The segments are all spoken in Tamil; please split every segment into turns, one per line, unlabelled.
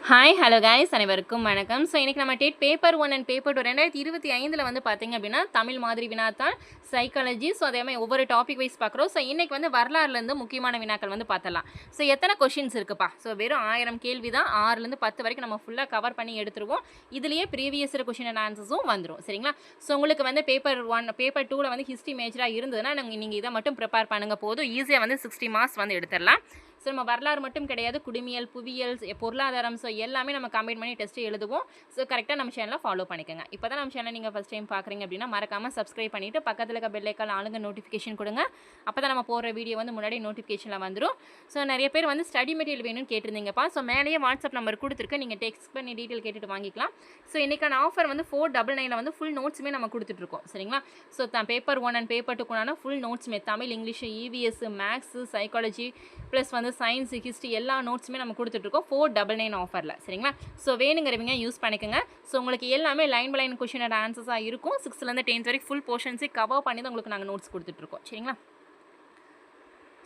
ஹாய் ஹலோ கைஸ் அனைவருக்கும் வணக்கம். ஸோ இன்றைக்கி நம்ம டேட் பேப்பர் 1 அண்ட் பேப்பர் 2 2025 வந்து பார்த்திங்க அப்படின்னா தமிழ் மாதிரி வினாத்தாள், சைக்காலஜி, ஸோ அதே மாதிரி ஒவ்வொரு டாபிக் வைஸ் பார்க்குறோம். ஸோ இன்றைக்கி வந்து வரலாறுலேருந்து முக்கியமான வினாக்கள் வந்து பார்த்தலாம். ஸோ எத்தனை கொஷின்ஸ் இருக்குப்பா? ஸோ வெறும் 1000 கேள்வி தான். 6லேருந்து 10 வரைக்கும் நம்ம ஃபுல்லாக கவர் பண்ணி எடுத்துருவோம். இதுலேயே ப்ரீவியஸ் கொஷின் அண்ட் ஆன்சர்ஸும் வந்துடும். சரிங்களா? ஸோ உங்களுக்கு வந்து பேப்பர் 1 பேப்பர் 2ல் வந்து ஹிஸ்ட்ரி மேஜராக இருந்ததுன்னா நீங்கள் இதை மட்டும் ப்ரிப்பேர் பண்ணுங்கள் போதும். ஈஸியாக வந்து 60 மார்க்ஸ் வந்து எடுத்துடலாம். ஸோ நம்ம வரலாறு மட்டும் கிடையாது, குடிமியல், புவியியல், பொருளாதாரம், ஸோ எல்லாமே நம்ம கம்பைன் பண்ணி டெஸ்ட்டு எழுதுவோம். ஸோ கரெக்டாக நம்ம சேனலை ஃபாலோ பண்ணிக்கோங்க. இப்போ தான் நம்ம சேனல் நீங்கள் ஃபஸ்ட் டைம் பார்க்குறீங்க அப்படின்னா மறக்காமல் சப்ஸ்கிரைப் பண்ணிவிட்டு பக்கத்தில் இருக்க பெல் ஐக்கான் ஆளுங்க நோட்டிஃபிகேஷன் கொடுங்க. அப்போ தான் நம்ம போடுற வீடியோ வந்து முன்னாடி நோட்டிஃபிகேஷனில் வந்துடும். ஸோ நிறைய பேர் வந்து ஸ்டடி மெட்டீரியல் வேணும்னு கேட்டிருந்தீங்கப்பா. ஸோ மேலேயே வாட்ஸ்அப் நம்பர் கொடுத்துருக்கு, நீங்கள் டெக்ஸ்ட் பண்ணி டீட்டெயில் கேட்டுட்டு வாங்கிக்கலாம். ஸோ இன்றைக்கான ஆஃபர் வந்து 499 வந்து ஃபுல் நோட்ஸுமே நம்ம கொடுத்துட்ருக்கோம். சரிங்களா? ஸோ பேப்பர் 1 அண்ட் பேப்பர் 2க்கான ஃபுல் நோட்ஸுமே Tamil, English, EVS, maths, psychology plus வந்து சயின்ஸ், ஹிஸ்ட்ரி எல்லா நோட்ஸுமே நம்ம கொடுத்துட்ருக்கோம் 499 ஆஃபரில். சரிங்களா? ஸோ வேணுங்கிறவங்க யூஸ் பண்ணிக்கோங்க. ஸோ உங்களுக்கு எல்லாமே line by line question and ஆன்சர்ஸாக இருக்கும். 6லேருந்து 10th வரைக்கும் ஃபுல் போர்ஷன்ஸே கவர் பண்ணி தான் உங்களுக்கு நாங்கள் நோட்ஸ் கொடுத்துட்ருக்கோம். சரிங்களா?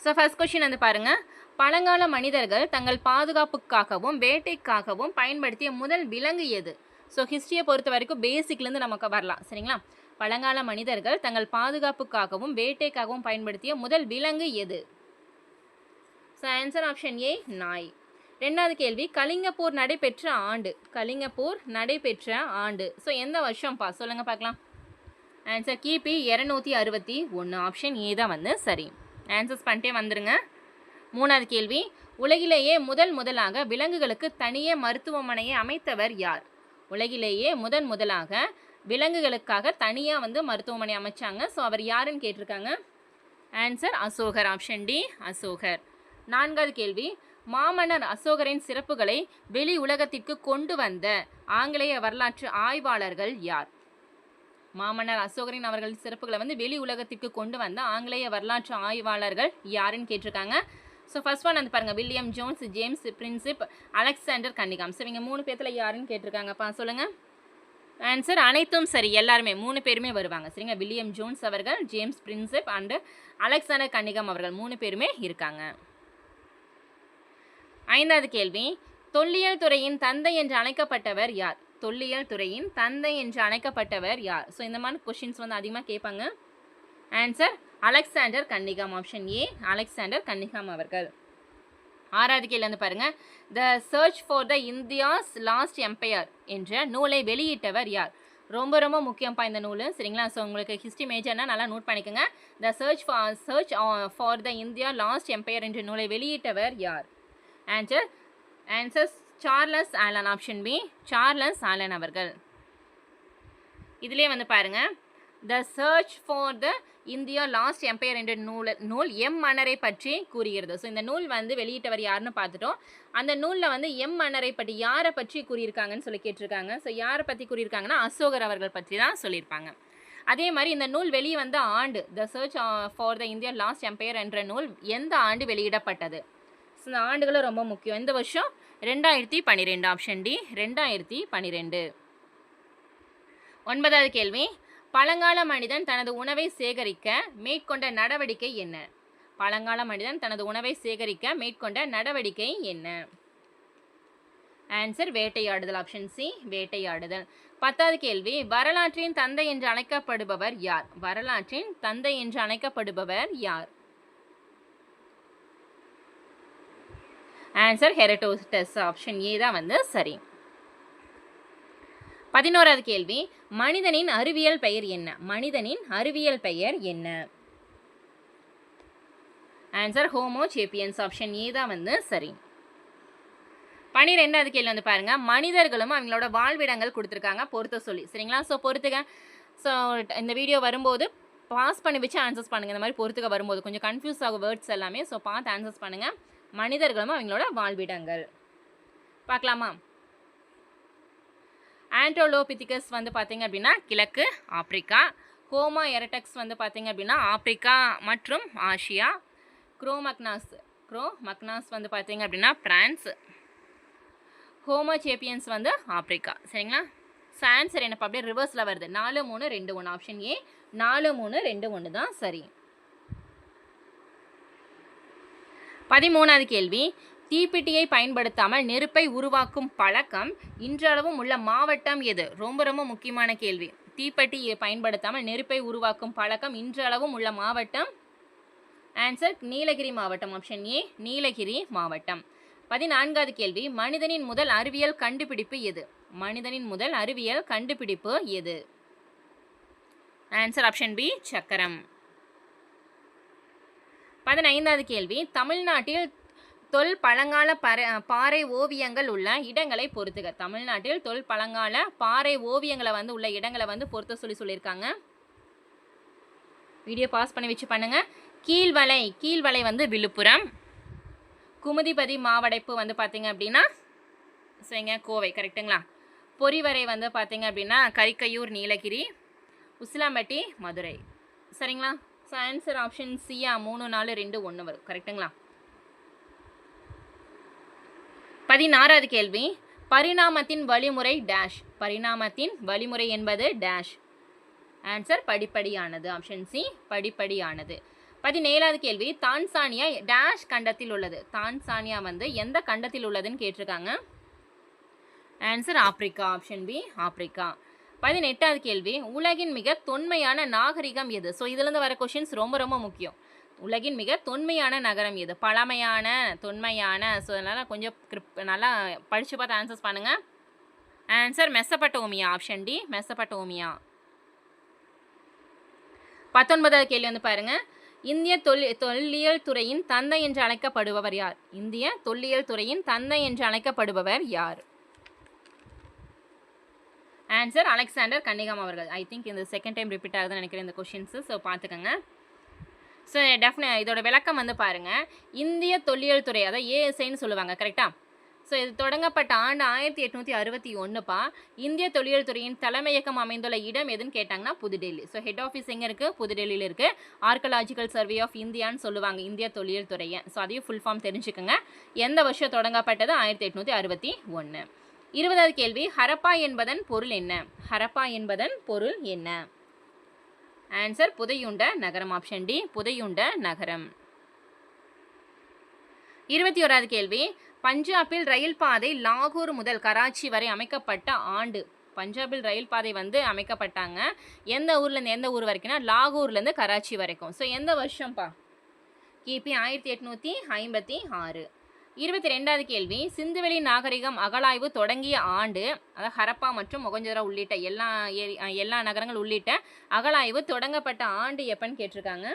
ஸோ ஃபர்ஸ்ட் கொஷின் வந்து பாருங்கள். பழங்கால மனிதர்கள் தங்கள் பாதுகாப்புக்காகவும் வேட்டைக்காகவும் பயன்படுத்திய முதல் விலங்கு எது? ஸோ ஹிஸ்ட்ரியை பொறுத்த வரைக்கும் பேசிக்லேருந்து நமக்கு வரலாம். சரிங்களா? பழங்கால மனிதர்கள் தங்கள் பாதுகாப்புக்காகவும் வேட்டைக்காகவும் பயன்படுத்திய முதல் விலங்கு எது? ஸோ ஆன்சர் ஆப்ஷன் ஏ, நாய். ரெண்டாவது கேள்வி, கலிங்கப்பூர் நடைபெற்ற ஆண்டு. கலிங்கப்பூர் நடைபெற்ற ஆண்டு ஸோ எந்த வருஷம்ப்பா சொல்லுங்கள் பார்க்கலாம். ஆன்சர் கிபி 261. ஆப்ஷன் ஏ தான் வந்து சரி. ஆன்சர்ஸ் பண்ணிட்டே வந்துடுங்க. மூணாவது கேள்வி, உலகிலேயே முதலாக விலங்குகளுக்கு தனியே மருத்துவமனையை அமைத்தவர் யார்? உலகிலேயே முதலாக விலங்குகளுக்காக தனியாக வந்து மருத்துவமனை அமைச்சாங்க. ஸோ அவர் யாருன்னு கேட்டிருக்காங்க. ஆன்சர் அசோகர். ஆப்ஷன் டி, அசோகர். நான்காவது கேள்வி, மாமன்னர் அசோகரின் சிறப்புகளை வெளி உலகத்திற்கு கொண்டு வந்த ஆங்கிலேய வரலாற்று ஆய்வாளர்கள் யார்? மாமன்னர் அசோகரின் அவர்கள் சிறப்புகளை வந்து வெளி உலகத்திற்கு கொண்டு வந்த ஆங்கிலேய வரலாற்று ஆய்வாளர்கள் யாருன்னு கேட்டிருக்காங்க. ஸோ ஃபர்ஸ்ட் ஒன் வந்து பாருங்கள், William Jones, James பிரின்சிப், Alexander Cunningham. So இவங்க 3 பேர்த்தில் யாருன்னு கேட்டிருக்காங்கப்பா சொல்லுங்கள். ஆன்சர் அனைத்தும் சரி, எல்லாருமே 3 பேருமே வருவாங்க. சரிங்க? வில்லியம் ஜோன்ஸ் அவர்கள், ஜேம்ஸ் பிரின்சிப் அண்டு அலெக்சாண்டர் கன்னிகாம் அவர்கள் 3 பேருமே இருக்காங்க. ஐந்தாவது கேள்வி, தொல்லியல் துறையின் தந்தை என்று அழைக்கப்பட்டவர் யார்? தொல்லியல் துறையின் தந்தை என்று அழைக்கப்பட்டவர் யார்? ஸோ இந்த மாதிரி கொஷின்ஸ் வந்து அதிகமாக கேட்பாங்க. Answer Alexander Cunningham. Option A, Alexander Cunningham அவர்கள். ஆறாவது கேள்வி வந்து பாருங்கள், the search for the India's last empire என்ற நூலை வெளியிட்டவர் யார்? ரொம்ப ரொம்ப முக்கியம்ப்பா இந்த நூல். சரிங்களா? ஸோ உங்களுக்கு ஹிஸ்ட்ரி மேஜர்னா நல்லா நோட் பண்ணிக்கோங்க. The search for the India lost empire என்ற நூலை வெளியிட்டவர் யார்? Answer Charles Allen. Option B, Charles Allen அவர்கள். இதிலே வந்து பாருங்கள், the search for the India lost empire என்ற நூல் எம் மன்னரை பற்றி கூறுகிறது. ஸோ இந்த நூல் வந்து வெளியிட்டவர் யாருன்னு பார்த்துட்டோம். அந்த நூலில் வந்து எம் மன்னரை பற்றி யாரை பற்றி கூறியிருக்காங்கன்னு சொல்லி கேட்டிருக்காங்க. ஸோ யாரை பற்றி கூறியிருக்காங்கன்னா அசோகர் அவர்கள் பற்றி தான் சொல்லியிருப்பாங்க. அதே மாதிரி இந்த நூல் வெளியே வந்த ஆண்டு, த search for the India lost empire என்ற நூல் எந்த ஆண்டு வெளியிடப்பட்டது? ஸோ இந்த ஆண்டுகளும் ரொம்ப முக்கியம். இந்த வருஷம் 2012. Option D, 2012. ஒன்பதாவது கேள்வி, பழங்கால மனிதன் தனது உணவை சேகரிக்க மேற்கொண்ட நடவடிக்கை என்ன? பழங்கால மனிதன் தனது உணவை சேகரிக்க மேற்கொண்ட நடவடிக்கை என்ன? ஆன்சர் வேட்டையாடுதல். ஆப்ஷன் சி, வேட்டையாடுதல். 10வது கேள்வி, வரலாற்றின் தந்தை என்று அழைக்கப்படுபவர் யார்? வரலாற்றின் தந்தை என்று அழைக்கப்படுபவர் யார்? ஆன்சர் ஹெரடோஸ்டஸ். ஆப்ஷன் ஏ தான் வந்து சரி. 11வது கேள்வி, மனிதனின் அறிவியல் பெயர் என்ன? மனிதனின் அறிவியல் பெயர் என்ன? Answer homo sapiens. Option A தான் வந்து சரி. 12வது கேள்வி வந்து பாருங்க, மனிதர்களும் அவங்களோட வாழ்விடங்கள் கொடுத்துருக்காங்க பொறுத்த சொல்லி. சரிங்களா? ஸோ பொறுத்துக்க. ஸோ இந்த வீடியோ வரும்போது பாஸ் பண்ணி வச்சு ஆன்சர்ஸ் பண்ணுங்கள். இந்த மாதிரி பொறுத்துக்க வரும்போது கொஞ்சம் கன்ஃபியூஸ் ஆகும் வேர்ட்ஸ் எல்லாமே. ஸோ பார்த்து ஆன்சர்ஸ் பண்ணுங்கள். மனிதர்களும் அவங்களோட வாழ்விடங்கள் பார்க்கலாமா? ஆண்ட்ரோலோபிதிகஸ் வந்து பார்த்தீங்க அப்படின்னா கிழக்கு ஆப்பிரிக்கா. ஹோமோ எரக்டஸ் வந்து பார்த்தீங்க அப்படின்னா ஆப்பிரிக்கா மற்றும் ஆசியா. க்ரோமக்னாஸ் வந்து பார்த்தீங்க அப்படின்னா பிரான்ஸ். ஹோமோ சேப்பியன்ஸ் வந்து ஆப்பிரிக்கா. சரிங்களா? ஸோ ஆன்சர் என்னப்பா அப்படியே ரிவர்ஸில் வருது. 4 3 2 1. ஆப்ஷன் ஏ 4 3 2 1 தான் சரி. 13வது கேள்வி, தீப்பெட்டியை பயன்படுத்தாமல் நெருப்பை உருவாக்கும் பழக்கம் இன்றளவும் உள்ள மாவட்டம் எது? ரொம்ப ரொம்ப முக்கியமான கேள்வி. தீப்பெட்டியை பயன்படுத்தாமல் நெருப்பை உருவாக்கும் பழக்கம் இன்றளவும் உள்ள மாவட்டம். ஆன்சர் நீலகிரி மாவட்டம். ஆப்ஷன் ஏ நீலகிரி மாவட்டம். 14வது கேள்வி, மனிதனின் முதல் அறிவியல் கண்டுபிடிப்பு எது? மனிதனின் முதல் அறிவியல் கண்டுபிடிப்பு எது? ஆன்சர் ஆப்ஷன் பி சக்கரம். 15வது கேள்வி, தமிழ்நாட்டில் தொல் பழங்கால பாறை ஓவியங்கள் உள்ள இடங்களை பொறுத்துக. தமிழ்நாட்டில் தொல் பழங்கால பாறை ஓவியங்களை வந்து உள்ள இடங்களை வந்து பொறுத்த சொல்லியிருக்காங்க. வீடியோ பாஸ் பண்ணி வச்சு பண்ணுங்க. கீழ்வளை வந்து விழுப்புரம். குமுதிபதி மாவடைப்பு வந்து பார்த்தீங்க அப்படின்னா சரிங்க கோவை, கரெக்டுங்களா? பொறிவரை வந்து பார்த்தீங்க அப்படின்னா கரிக்கையூர் நீலகிரி. உசிலாம்பட்டி மதுரை, சரிங்களா? ஸோ ஆன்சர் ஆப்ஷன் சியா 3 4 2 1 வரும், கரெக்டுங்களா? 16வது கேள்வி, பரிணாமத்தின் வழிமுறை டேஷ். பரிணாமத்தின் வழிமுறை என்பது டேஷ். ஆன்சர் படிப்படியானது. ஆப்ஷன் சி படிப்படியானது. 17வது கேள்வி, தான்சானியா டேஷ் கண்டத்தில் உள்ளது. தான்சானியா வந்து எந்த கண்டத்தில் உள்ளதுன்னு கேட்டிருக்காங்க. Answer Africa. Option B Africa. 18வது கேள்வி, உலகின் மிக தொன்மையான நாகரிகம் எது? ஸோ இதுலேருந்து வர கொஷின்ஸ் ரொம்ப ரொம்ப முக்கியம். உலகின் மிக தொன்மையான நகரம் எது? பழமையான, தொன்மையான. ஸோ அதனால் கொஞ்சம் நல்லா படித்து பார்த்து ஆன்சர்ஸ் பண்ணுங்கள். Answer Mesopotamia. Option D Mesopotamia. 19வது கேள்வி வந்து பாருங்கள், இந்திய தொல்லியல் துறையின் தந்தை என்று அழைக்கப்படுபவர் யார்? இந்திய தொல்லியல் துறையின் தந்தை என்று அழைக்கப்படுபவர் யார்? ஆன்சர் அலெக்சாண்டர் கன்னிகாம் அவர்கள். ஐ திங்க் இந்த செகண்ட் டைம் ரிப்பீட் ஆகுதுன்னு நினைக்கிறேன் இந்த கொஷின்ஸு. ஸோ பார்த்துக்கோங்க. ஸோ இதோட விளக்கம் வந்து பாருங்கள், இந்திய தொல்லியல் துறை, அதாவது ஏஎஸ்ஐன்னு சொல்லுவாங்க, கரெக்டாக? ஸோ இது தொடங்கப்பட்ட ஆண்டு 1861பா. இந்திய தொல்லியல் துறையின் தலைமையகம் அமைந்துள்ள இடம் எதுன்னு கேட்டாங்கன்னா புதுடெல்லி. ஸோ ஹெட் ஆஃபீஸ் எங்கே இருக்குது? புதுடெல்லியில் இருக்குது. ஆர்கியலாஜிக்கல் சர்வே ஆஃப் இந்தியான்னு சொல்லுவாங்க இந்திய தொல்லியல் துறையை. ஸோ அதையும் ஃபுல் ஃபார்ம் தெரிஞ்சுக்கோங்க. எந்த வருஷம் தொடங்கப்பட்டது? 1861. 20வது கேள்வி, ஹரப்பா என்பதன் பொருள் என்ன? ஹரப்பா என்பதன் பொருள் என்ன? ஆன்சர் புதையுண்ட நகரம். ஆப்ஷன் டி புதையுண்ட நகரம். 21வது கேள்வி, பஞ்சாபில் ரயில் பாதை லாகூர் முதல் கராச்சி வரை அமைக்கப்பட்ட ஆண்டு. பஞ்சாபில் ரயில் பாதை வந்து அமைக்கப்பட்டாங்க எந்த ஊர்லேருந்து எந்த ஊர் வரைக்கும்னா லாகூர்லேருந்து கராச்சி வரைக்கும். ஸோ எந்த வருஷம்ப்பா? கிபி 1856. 22வது கேள்வி, சிந்துவெளி நாகரிகம் அகழாய்வு தொடங்கிய ஆண்டு. அதாவது ஹரப்பா மற்றும் மொகஞ்சதாரோ உள்ளிட்ட எல்லா நகரங்கள் உள்ளிட்ட அகழாய்வு தொடங்கப்பட்ட ஆண்டு எப்பன்னு கேட்டிருக்காங்க.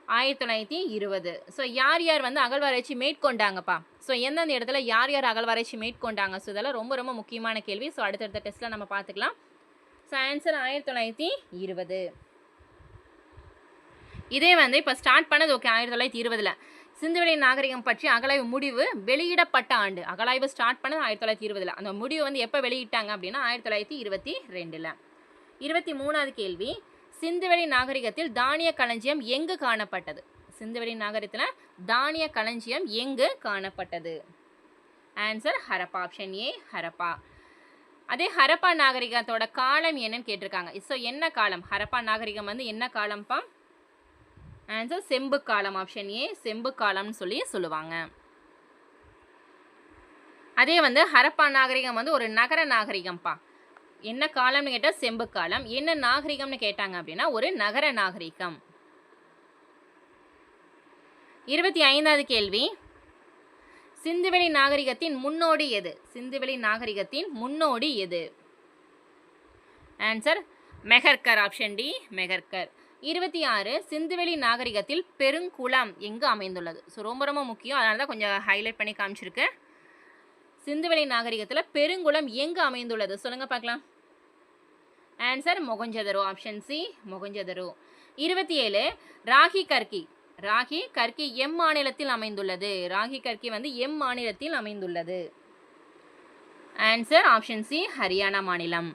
1920. ஸோ யார் வந்து அகழ்வாராய்ச்சி மேற்கொண்டாங்கப்பா? ஸோ எந்தெந்த இடத்துல யார் அகழ்வாராய்ச்சி மேற்கொண்டாங்க? ஸோ இதெல்லாம் ரொம்ப ரொம்ப முக்கியமான கேள்வி. ஸோ அடுத்தடுத்த டெஸ்ட்டில் நம்ம பார்த்துக்கலாம். So answer 1920. இதே வந்து இப்போ ஸ்டார்ட் பண்ணது ஓகே 1920. சிந்துவெளி நாகரிகம் பற்றி அகழாய்வு முடிவு வெளியிடப்பட்ட ஆண்டு. அகழாய்வு ஸ்டார்ட் பண்ணது 1920. அந்த முடிவு வந்து எப்போ வெளியிட்டாங்க அப்படின்னா 1922. 23வது கேள்வி, சிந்துவெளி நாகரிகத்தில் தானிய களஞ்சியம் எங்கு காணப்பட்டது? சிந்துவெளி நாகரிகத்தில் தானிய களஞ்சியம் எங்கு காணப்பட்டது? Answer Harappa. Option A Harappa. அதே ஹரப்பா நாகரிகத்தோட காலம் என்னன்னு கேட்டிருக்காங்க. ஸோ என்ன காலம்? ஹரப்பா நாகரிகம் வந்து என்ன காலம்ப்பா? ஆன்சர் செம்பு காலம். ஆப்ஷன் ஏ செம்பு காலம்னு சொல்லுவாங்க. அதே வந்து ஹரப்பா நாகரிகம் வந்து ஒரு நகர நாகரிகம்ப்பா. என்ன காலம்னு கேட்டால் செம்பு காலம். என்ன நாகரிகம்னு கேட்டாங்க அப்படின்னா ஒரு நகர நாகரிகம். 25வது கேள்வி, சிந்துவெளி நாகரிகத்தின் முன்னோடி எது? சிந்துவெளி நாகரிகத்தின் முன்னோடி எது? Answer Mehrgarh. Option D Mehrgarh. 26, சிந்துவெளி நாகரிகத்தில் பெருங்குளம் எங்கு அமைந்துள்ளது? ஸோ ரொம்ப ரொம்ப முக்கியம், அதனால தான் கொஞ்சம் ஹைலைட் பண்ணி காமிச்சிருக்கு. சிந்துவெளி நாகரிகத்தில் பெருங்குளம் எங்கு அமைந்துள்ளது? சொல்லுங்க பார்க்கலாம். Answer Mohenjodaro. Option C Mohenjodaro. 27, Rakhigarhi. Rakhigarhi எம் மாநிலத்தில் அமைந்துள்ளது? ராகி கர்கி வந்து எம் மாநிலத்தில் அமைந்துள்ளது? ஆன்சர் ஆப்ஷன் சி ஹரியானா மாநிலம்.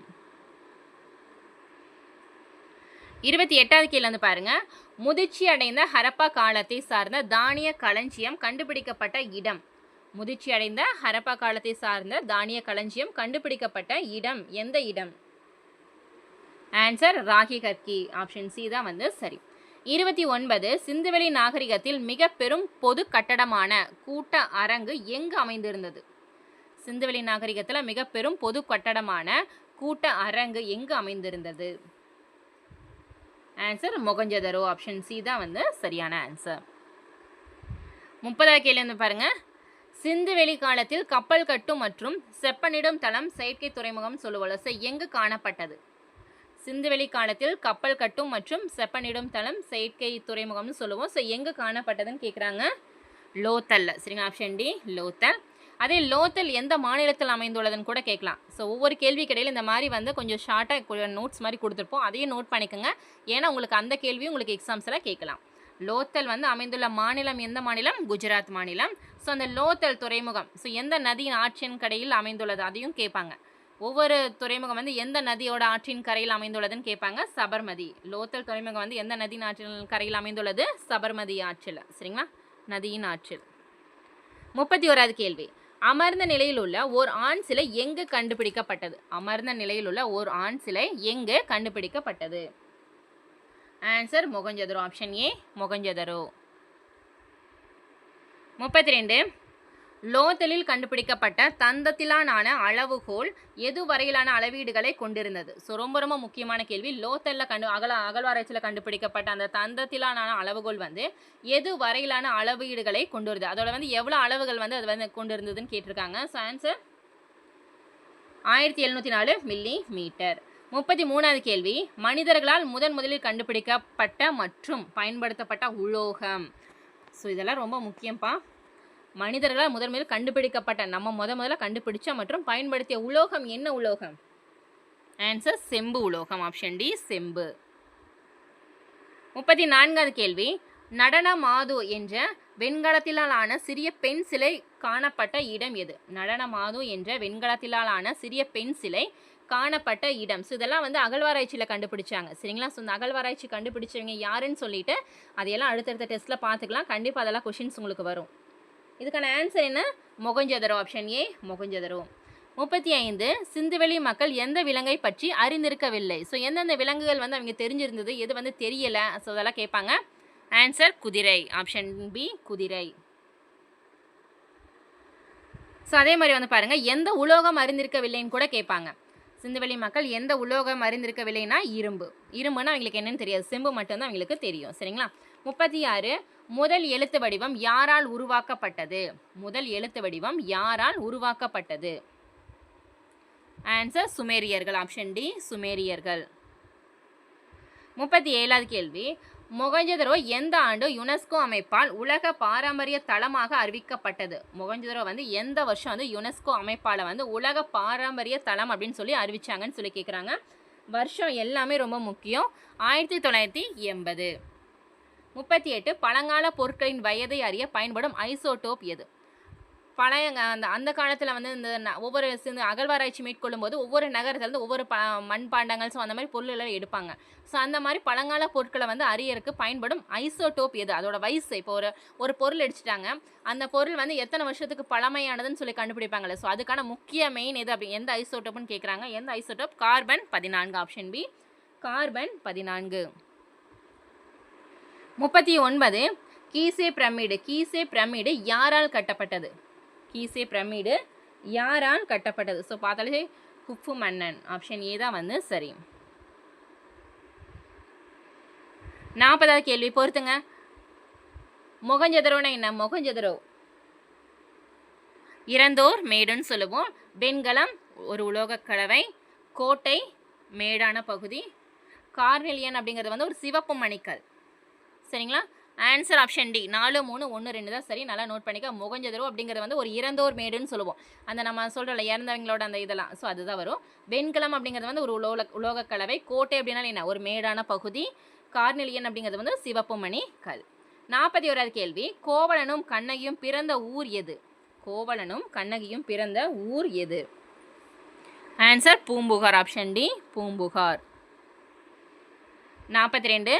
28வது கேள்வி வந்து பாருங்க, முதிர்ச்சி அடைந்த ஹரப்பா காலத்தை சார்ந்த தானிய களஞ்சியம் கண்டுபிடிக்கப்பட்ட இடம். முதிர்ச்சி அடைந்த ஹரப்பா காலத்தை சார்ந்த தானிய களஞ்சியம் கண்டுபிடிக்கப்பட்ட இடம் எந்த இடம்? ஆன்சர் ராகி கர்கி. ஆப்ஷன் சி தான் வந்து சரி. 29 சிந்துவெளி நாகரிகத்தில் மிக பெரும் பொது கட்டடமான கூட்ட அரங்கு எங்கு அமைந்திருந்தது? சிந்துவெளி நாகரிகத்தில் மிக பெரும் பொது கட்டடமான கூட்ட அரங்கு எங்கு அமைந்திருந்தது? ஆன்சர் மொகஞ்சதரோ. ஆப்ஷன் சி தான் வந்து சரியான ஆன்சர். 30வது கேள்வி வந்து பாருங்க. சிந்துவெளி காலத்தில் கப்பல் கட்டும் மற்றும் செப்பனிடும் தளம் செயற்கை துறைமுகம் சொல்லுவோம். எங்கு காணப்பட்டது? சிந்துவெளி காலத்தில் கப்பல் கட்டும் மற்றும் செப்பனிடும் தளம் செயற்கை துறைமுகம்னு சொல்லுவோம். எங்கு காணப்பட்டதுன்னு கேட்குறாங்க. லோத்தல்ல. சரிங்க, ஆப்ஷன் டி லோத்தல். அதே லோத்தல் எந்த மாநிலத்தில் அமைந்துள்ளதுன்னு கூட கேட்கலாம். ஒவ்வொரு கேள்விக்கு இடையில் இந்த மாதிரி வந்து கொஞ்சம் ஷார்ட்டாக நோட்ஸ் மாதிரி கொடுத்துருப்போம். அதையும் நோட் பண்ணிக்கோங்க. ஏன்னா உங்களுக்கு அந்த கேள்வியும் உங்களுக்கு எக்ஸாம்ஸில் கேட்கலாம். லோத்தல் வந்து அமைந்துள்ள மாநிலம் எந்த மாநிலம்? குஜராத் மாநிலம். அந்த லோத்தல் துறைமுகம் எந்த நதியின் ஆற்றின் கரையில் அமைந்துள்ளது அதையும் கேட்பாங்க. ஒவ்வொரு துறைமுகம் வந்து எந்த நதியோட ஆற்றின் கரையில் அமைந்துள்ளதுன்னு கேட்பாங்க. சபர்மதி. லோத்தல் துறைமுகம் வந்து எந்த நதியின் ஆற்றின் கரையில் அமைந்துள்ளது? சபர்மதி ஆற்றில். சரிங்களா, நதியின் ஆற்றில். 31வது கேள்வி. அமர்ந்த நிலையில் உள்ள ஓர் ஆண் சிலை எங்கு கண்டுபிடிக்கப்பட்டது? அமர்ந்த நிலையில் உள்ள ஓர் ஆண் சிலை எங்கு கண்டுபிடிக்கப்பட்டது? Answer Mohenjodaro. Option A Mohenjodaro. 32 லோத்தலில் கண்டுபிடிக்கப்பட்ட தந்தத்திலான அளவுகோல் எது வரையிலான அளவீடுகளை கொண்டிருந்தது? ரொம்ப ரொம்ப முக்கியமான கேள்வி. லோத்தலில் அகழ்வாராய்ச்சியில் கண்டுபிடிக்கப்பட்ட அந்த தந்தத்திலான அளவுகோல் வந்து எது வரையிலான அளவீடுகளை கொண்டிருந்தது? அதோட வந்து எவ்வளோ அளவுகள் வந்து அது வந்து கொண்டிருந்ததுன்னு கேட்டிருக்காங்க. Answer 1704 milli metre. 33வது கேள்வி. மனிதர்களால் முதலில் கண்டுபிடிக்கப்பட்ட மற்றும் பயன்படுத்தப்பட்ட உலோகம். இதெல்லாம் ரொம்ப முக்கியம்ப்பா. மனிதர்களால் முதலில் கண்டுபிடிக்கப்பட்ட, நம்ம முதல்ல கண்டுபிடிச்ச மற்றும் பயன்படுத்திய உலோகம் என்ன உலோகம்? ஆன்சர் செம்பு உலோகம். ஆப்ஷன் டி செம்பு. 34வது கேள்வி. நடன மாது என்ற வெண்கலத்திலான சிறிய பெண் சிலை காணப்பட்ட இடம் எது? நடன மாது என்ற வெண்கலத்திலான சிறிய பெண் சிலை காணப்பட்ட இடம். இதெல்லாம் வந்து அகழ்வாராய்ச்சியில் கண்டுபிடிச்சாங்க. சரிங்களா, இந்த அகழ்வாராய்ச்சி கண்டுபிடிச்சவங்க யாருன்னு சொல்லிட்டு அதையெல்லாம் அடுத்தடுத்த டெஸ்ட்டில் பார்த்துக்கலாம். கண்டிப்பாக அதெல்லாம் கொஷின்ஸ் உங்களுக்கு வரும். இதுக்கான ஆன்சர் என்ன? மொகஞ்சதரோ. Option A Mohenjo-daro. 35 சிந்துவெளி மக்கள் எந்த விலங்கை பற்றி அறிந்திருக்கவில்லை? எந்தெந்த விலங்குகள் வந்து அவங்க தெரிஞ்சிருந்தது, எது வந்து தெரியலை, அதெல்லாம் கேட்பாங்க. ஆன்சர் குதிரை. ஆப்ஷன் பி குதிரை. அதே மாதிரி வந்து பாருங்க, எந்த உலோகம் அறிந்திருக்கவில்லைன்னு கூட கேட்பாங்க. சிந்துவெளி மக்கள் எந்த உலோகம் அறிந்திருக்கவில்லைன்னா இரும்பு. இரும்புன்னா அவங்களுக்கு என்னன்னு தெரியாது, செம்பு மட்டும்தான் அவங்களுக்கு தெரியும். சரிங்களா. 36 முதல் எழுத்து வடிவம் யாரால் உருவாக்கப்பட்டது? முதல் எழுத்து வடிவம் யாரால் உருவாக்கப்பட்டது? ஆன்சர் சுமேரியர்கள். ஆப்ஷன் டி சுமேரியர்கள். 37வது கேள்வி. மொகஞ்சதரோ எந்த ஆண்டு யுனெஸ்கோ அமைப்பால் உலக பாரம்பரிய தளமாக அறிவிக்கப்பட்டது? மொகஞ்சதரோ வந்து எந்த வருஷம் வந்து யுனெஸ்கோ அமைப்பால் வந்து உலக பாரம்பரிய தளம் அப்படின்னு சொல்லி அறிவிச்சாங்கன்னு சொல்லி கேட்குறாங்க. வருஷம் எல்லாமே ரொம்ப முக்கியம். 1980. 38 பழங்கால பொருட்களின் வயதை அறிய பயன்படும் ஐசோடோப் எது? பழைய அந்த காலத்தில் வந்து இந்த ஒவ்வொரு அகழ்வாராய்ச்சி மேற்கொள்ளும் போது ஒவ்வொரு நகரத்துலேருந்து ஒவ்வொரு மண்பாண்டங்கள் அந்த மாதிரி பொருள்களை எடுப்பாங்க. அந்த மாதிரி பழங்கால பொருட்களை வந்து அறியறதுக்கு பயன்படும் ஐசோடோப் எது? அதோட வயசு. இப்போ ஒரு பொருள் அடிச்சிட்டாங்க, அந்த பொருள் வந்து எத்தனை வருஷத்துக்கு பழமையானதுன்னு சொல்லி கண்டுபிடிப்பாங்கல்ல. அதுக்கான முக்கிய மெயின் எது அப்படி எந்த ஐசோடோப்னு கேட்குறாங்க. எந்த isotope? Carbon 14. Option B carbon 14. 39 Giza pyramid. Giza pyramid யாரால் கட்டப்பட்டது? கீசே பிரமிடு யாரால் கட்டப்பட்டது? பார்த்தாலே குஃபு மன்னன். ஆப்ஷன் ஏ தான் வந்து சரி. 40வது கேள்வி பொறுத்துங்க. மொகஞ்சதரோனா என்ன? மொகஞ்சதரோ இறந்தோர் மேடுன்னு சொல்லுவோம். வெண்கலம் ஒரு உலோக கலவை. கோட்டை மேடான பகுதி. கார்னெலியன் அப்படிங்கிறது வந்து ஒரு சிவப்பு மணிக்கல். சரிங்களா. ஆன்சர் ஆப்ஷன் டி 4, 3, 1, 2 தான் சரி. நல்லா நோட் பண்ணிக்க. மொகஞ்சதரோ அப்படிங்கிறது வந்து ஒரு இறந்தோர் மேடுன்னு சொல்லுவோம். அந்த நம்ம சொல்கிறோம்ல இறந்தவங்களோட அந்த இதெல்லாம், அதுதான் வரும். வெண்கலம் அப்படிங்கிறது வந்து ஒரு உலோக கலவை. கோட்டை அப்படின்னா என்ன? ஒரு மேடான பகுதி. கார்னெலியன் அப்படிங்கிறது வந்து சிவப்பு மணி கல். 41வது கேள்வி. கோவலனும் கண்ணகியும் பிறந்த ஊர் எது? கோவலனும் கண்ணகியும் பிறந்த ஊர் எது? Answer Poompuhar. Option D Poompuhar. 42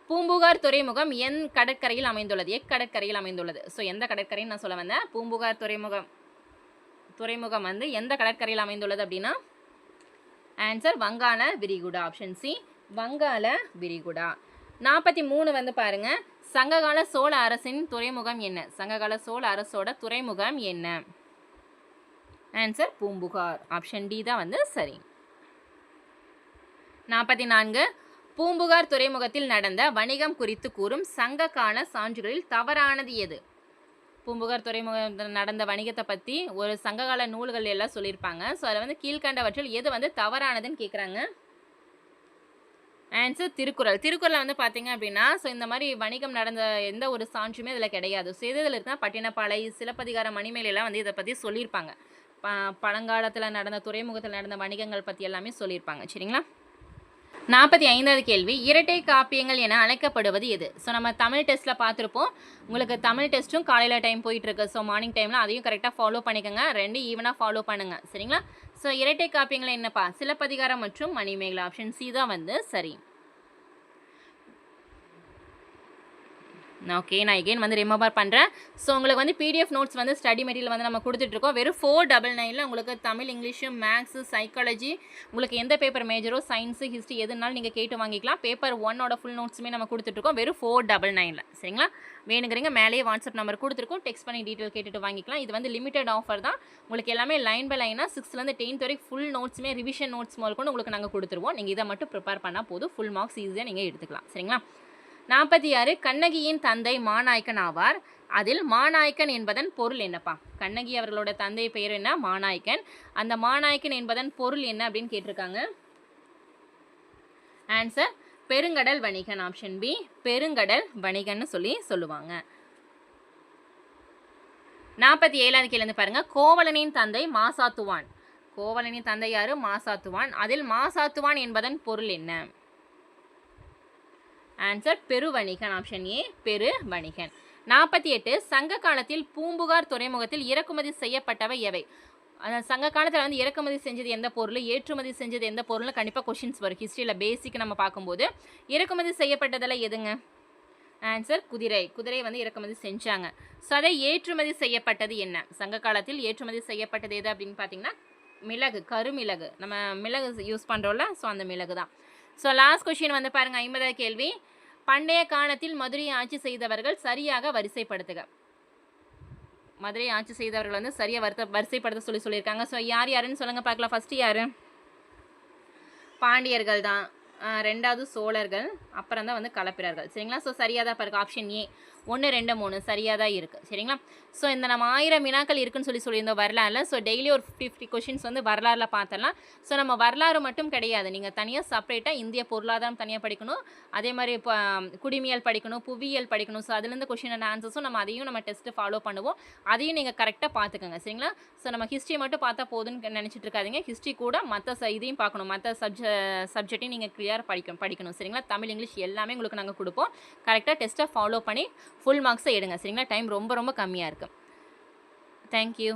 Poompuhar துறைமுகம் என் கடற்கரையில் அமைந்துள்ளது? எக்கடற்கரையில் அமைந்துள்ளது. எந்த கடற்கரைன்னு நான் சொல்ல வந்தேன். பூம்புகார் துறைமுகம் வந்து எந்த கடற்கரையில் அமைந்துள்ளது அப்படின்னா ஆன்சர் வங்காள விரிகுடா. ஆப்ஷன் சி வங்காள விரிகுடா. 43 வந்து பாருங்க, சங்ககால சோழ அரசின் துறைமுகம் என்ன? சங்ககால சோழ அரசோட துறைமுகம் என்ன? ஆன்சர் பூம்புகார். ஆப்ஷன் டி தான் வந்து சரி. 44 பூம்புகார் துறைமுகத்தில் நடந்த வணிகம் குறித்து கூறும் சங்ககால சான்றுகளில் தவறானது எது? பூம்புகார் துறைமுகத்தில் நடந்த வணிகத்தை பற்றி ஒரு சங்ககால நூல்கள் எல்லாம் சொல்லியிருப்பாங்க. ஸோ அதில் வந்து கீழ்கண்டவற்றில் எது வந்து தவறானதுன்னு கேட்குறாங்க. ஆன்சர் திருக்குறள். திருக்குறள் வந்து பார்த்தீங்க அப்படின்னா, ஸோ இந்த மாதிரி வணிகம் நடந்த எந்த ஒரு சான்றுமே இதில் கிடையாது. ஸோ இதில் இருந்தால் பட்டினப்பாலை, சிலப்பதிகார, மணிமேலையெல்லாம் வந்து இதை பற்றி சொல்லியிருப்பாங்க. பழங்காலத்தில் நடந்த துறைமுகத்தில் நடந்த வணிகங்கள் பற்றி எல்லாமே சொல்லியிருப்பாங்க. சரிங்களா? 45வது கேள்வி, இரட்டை காப்பியங்கள் என அழைக்கப்படுவது எது? ஸோ நம்ம தமிழ் டெஸ்ட்டில் பார்த்துருப்போம். உங்களுக்கு தமிழ் டெஸ்ட்டும் காலையில் டைம் போயிட்டுருக்கு. ஸோ மார்னிங் டைமில் அதையும் கரெக்டாக ஃபாலோ பண்ணிக்கோங்க. 2 ஈவனாக ஃபாலோ பண்ணுங்கள். சரிங்களா? ஸோ இரட்டை காப்பியங்கள் என்னப்பா? சிலப்பதிகாரம் மற்றும் மணிமேகலை. ஆப்ஷன் சி தான் வந்து சரி. ஓகே, நான் எகெயின் வந்து ரிமெம்பர் பண்ணுறேன். ஸோ உங்களுக்கு வந்து பிடிஎஃப் நோட்ஸ் வந்து ஸ்டடி மெட்டீரியல் வந்து நம்ம கொடுத்துட்ருக்கோம். வெறும் 499 உங்களுக்கு தமிழ், இங்கிலீஷு, மேக்ஸு, சைக்காலஜி, உங்களுக்கு எந்த பேப்பர் மேஜரோ, சயின்ஸு, ஹிஸ்ட்ரி எதுனாலும் நீங்கள் கேட்டு வாங்கிக்கலாம். பேப்பர் 1ஓட ஃபுல் நோட்ஸுமே நம்ம கொடுத்துட்ருக்கோம் வெறும் 499. சரிங்களா? வேணுங்கிறீங்க மேலேயே வாட்ஸ்அப் நம்பர் கொடுத்துருக்கோம். டெக்ஸ்ட் பண்ணி டீட்டெயில் கேட்டுட்டு வாங்கிக்கலாம். இது வந்து லிமிடெட் ஆஃபர் தான். உங்களுக்கு எல்லாமே லைன் பை லைனாக 6லேருந்து 10th வரைக்கும் ஃபுல் நோட்ஸுமே ரிவிஷன் நோட்ஸ் முதல் கொண்டு உங்களுக்கு நாங்கள் கொடுத்துருவோம். நீங்கள் இதை மட்டும் ப்ரிப்பேர் பண்ணால் போதும். ஃபுல் மார்க்ஸ் ஈஸியாக நீங்கள் எடுத்துக்கலாம். சரிங்களா? 46 கண்ணகியின் தந்தை மாநாய்க்கன் ஆவார். அதில் மாநாய்க்கன் என்பதன் பொருள் என்னப்பா? கண்ணகி அவர்களோட தந்தை பெயர் என்ன? மாநாய்க்கன். அந்த மாநாய்க்கன் என்பதன் பொருள் என்ன அப்படின்னு கேட்டிருக்காங்க. ஆன்சர் பெருங்கடல் வணிகன். ஆப்ஷன் பி பெருங்கடல் வணிகன்னு சொல்லுவாங்க. 47வது கேள்வி பாருங்க, கோவலனின் தந்தை மாசாத்துவான். கோவலனின் தந்தை யாரு? மாசாத்துவான். அதில் மாசாத்துவான் என்பதன் பொருள் என்ன? ஆன்சர் பெருவணிகன். Option A பெருவணிகன். 48 சங்க காலத்தில் பூம்புகார் துறைமுகத்தில் இறக்குமதி செய்யப்பட்டவை எவை? சங்க காலத்தில் வந்து இறக்குமதி செஞ்சது எந்த பொருள், ஏற்றுமதி செஞ்சது எந்த பொருள்னு கண்டிப்பாக கொஷின்ஸ் வரும். ஹிஸ்ட்ரியில் பேசிக் நம்ம பார்க்கும்போது இறக்குமதி செய்யப்பட்டதெல்லாம் எதுங்க? ஆன்சர் குதிரை. குதிரை வந்து இறக்குமதி செஞ்சாங்க. ஸோ அதை ஏற்றுமதி செய்யப்பட்டது என்ன? சங்க காலத்தில் ஏற்றுமதி செய்யப்பட்டது எது அப்படின்னு பார்த்தீங்கன்னா மிளகு, கருமிளகு. நம்ம மிளகு யூஸ் பண்ணுறோம்ல, ஸோ அந்த மிளகு தான். ஸோ லாஸ்ட் கொஷின் வந்து பாருங்கள், 50வது கேள்வி. பண்டைய காலத்தில் மதுரையை ஆட்சி செய்தவர்கள் சரியாக வரிசைப்படுத்துக. மதுரையை ஆட்சி செய்தவர்கள் வந்து சரியாக வரிசைப்படுத்த சொல்லியிருக்காங்க. ஸோ யார் யாருன்னு சொல்லுங்கள் பார்க்கலாம். ஃபஸ்ட்டு யார்? பாண்டியர்கள் தான். 2வது சோழர்கள், அப்புறம் தான் வந்து களப்பிரர்கள். சரிங்களா? ஸோ சரியாக தான் பாருங்க. ஆப்ஷன் ஏ 1, 2, 3 சரியாக தான் இருக்குது. சரிங்களா? ஸோ இந்த நம்ம 1000 வினாக்கள் இருக்குன்னு சொல்லியிருந்தோம் வரலாறுல. ஸோ டெய்லி ஒரு 50 கொஷின்ஸ் வந்து வரலாறில் பார்த்தலாம். ஸோ நம்ம வரலாறு மட்டும் கிடையாது, நீங்கள் தனியாக செப்பரேட்டாக இந்திய பொருளாதாரம் தனியாக படிக்கணும், அதே மாதிரி இப்போ குடிமியல் படிக்கணும், புவியியல் படிக்கணும். ஸோ அதுலேருந்து கொஷின் அண்ட் ஆன்சர்ஸும் நம்ம அதையும் நம்ம டெஸ்ட்டு ஃபாலோ பண்ணுவோம். அதையும் நீங்கள் கரெக்டாக பார்த்துக்கோங்க. சரிங்களா? ஸோ நம்ம ஹிஸ்ட்ரி மட்டும் பார்த்தா போதுன்னு நினச்சிட்டு இருக்காதிங்க. ஹிஸ்ட்ரி கூட மற்ற இதையும் பார்க்கணும். மற்ற சப்ஜெக்டையும் நீங்கள் கிளியர் படிக்கணும். சரிங்களா? தமிழ், இங்கிலீஷ் எல்லாமே உங்களுக்கு நாங்கள் கொடுப்போம். கரெக்டாக டெஸ்ட்டை ஃபாலோ பண்ணி ஃபுல் மார்க்ஸை எடுங்க. சரிங்களா? டைம் ரொம்ப ரொம்ப கம்மியாக இருக்குது. தேங்க்யூ.